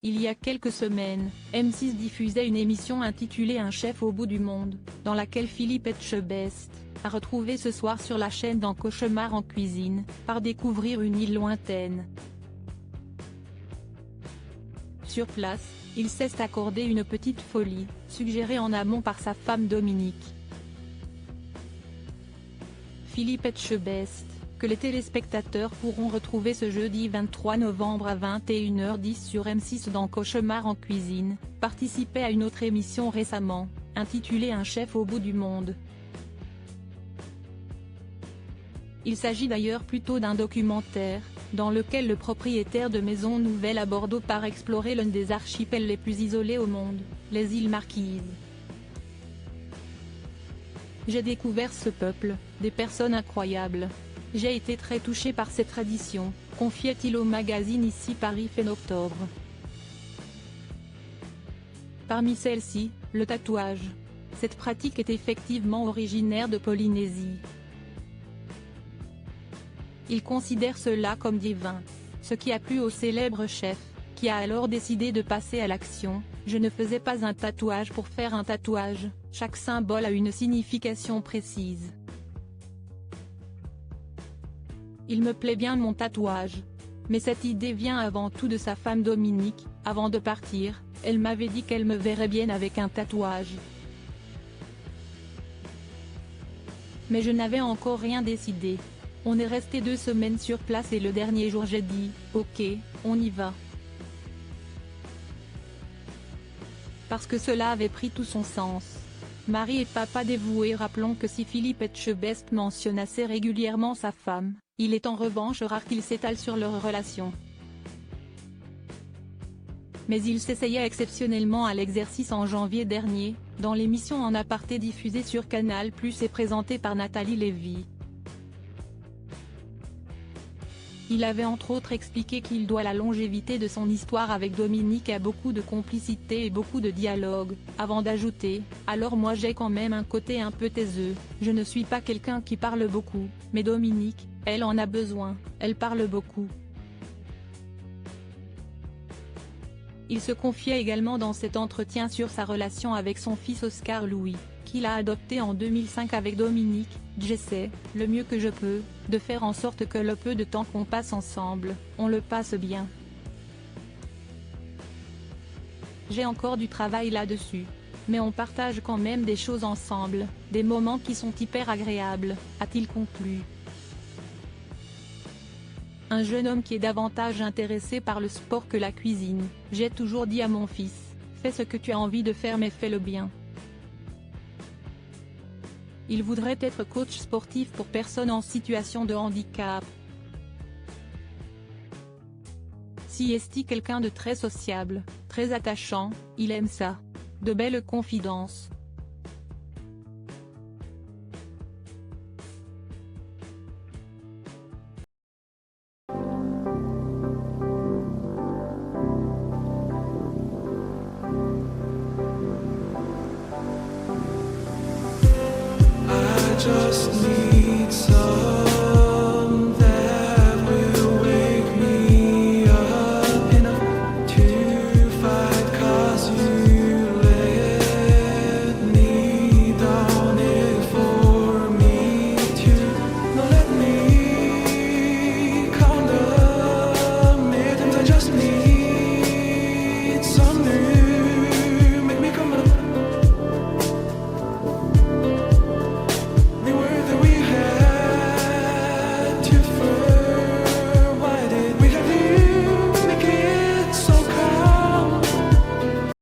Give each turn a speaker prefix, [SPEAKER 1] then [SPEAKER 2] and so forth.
[SPEAKER 1] Il y a quelques semaines, M6 diffusait une émission intitulée Un chef au bout du monde, dans laquelle Philippe Etchebest, a retrouvé ce soir sur la chaîne dans Cauchemar en cuisine, par découvrir une île lointaine. Sur place, il s'est accordé une petite folie, suggérée en amont par sa femme Dominique. Philippe Etchebest, que les téléspectateurs pourront retrouver ce jeudi 23 novembre à 21h10 sur M6 dans Cauchemar en cuisine, participait à une autre émission récemment, intitulée Un chef au bout du monde. Il s'agit d'ailleurs plutôt d'un documentaire, dans lequel le propriétaire de maison nouvelle à Bordeaux part explorer l'un des archipels les plus isolés au monde, les îles Marquises. J'ai découvert ce peuple, des personnes incroyables. J'ai été très touché par cette tradition, confiait-il au magazine Ici Paris fin octobre. Parmi celles-ci, le tatouage. Cette pratique est effectivement originaire de Polynésie. Il considère cela comme divin. Ce qui a plu au célèbre chef, qui a alors décidé de passer à l'action. Je ne faisais pas un tatouage pour faire un tatouage, chaque symbole a une signification précise. Il me plaît bien mon tatouage. Mais cette idée vient avant tout de sa femme Dominique. Avant de partir, elle m'avait dit qu'elle me verrait bien avec un tatouage. Mais je n'avais encore rien décidé. On est resté 2 semaines sur place et le dernier jour j'ai dit, ok, on y va. Parce que cela avait pris tout son sens. Mari et papa dévoués. Rappelons que si Philippe Etchebest mentionne assez régulièrement sa femme, il est en revanche rare qu'il s'étale sur leur relation. Mais il s'essayait exceptionnellement à l'exercice en janvier dernier, dans l'émission En aparté diffusée sur Canal+ et présentée par Nathalie Lévy. Il avait entre autres expliqué qu'il doit la longévité de son histoire avec Dominique à beaucoup de complicité et beaucoup de dialogue, avant d'ajouter « Alors moi j'ai quand même un côté un peu taiseux, je ne suis pas quelqu'un qui parle beaucoup, mais Dominique, elle en a besoin, elle parle beaucoup ». Il se confiait également dans cet entretien sur sa relation avec son fils Oscar Louis, qu'il a adopté en 2005 avec Dominique. J'essaie, le mieux que je peux, de faire en sorte que le peu de temps qu'on passe ensemble, on le passe bien. J'ai encore du travail là-dessus. Mais on partage quand même des choses ensemble, des moments qui sont hyper agréables, a-t-il conclu. Un jeune homme qui est davantage intéressé par le sport que la cuisine. J'ai toujours dit à mon fils, fais ce que tu as envie de faire mais fais-le bien. Il voudrait être coach sportif pour personnes en situation de handicap. Si est quelqu'un de très sociable, très attachant, il aime ça. De belles confidences.
[SPEAKER 2] I just need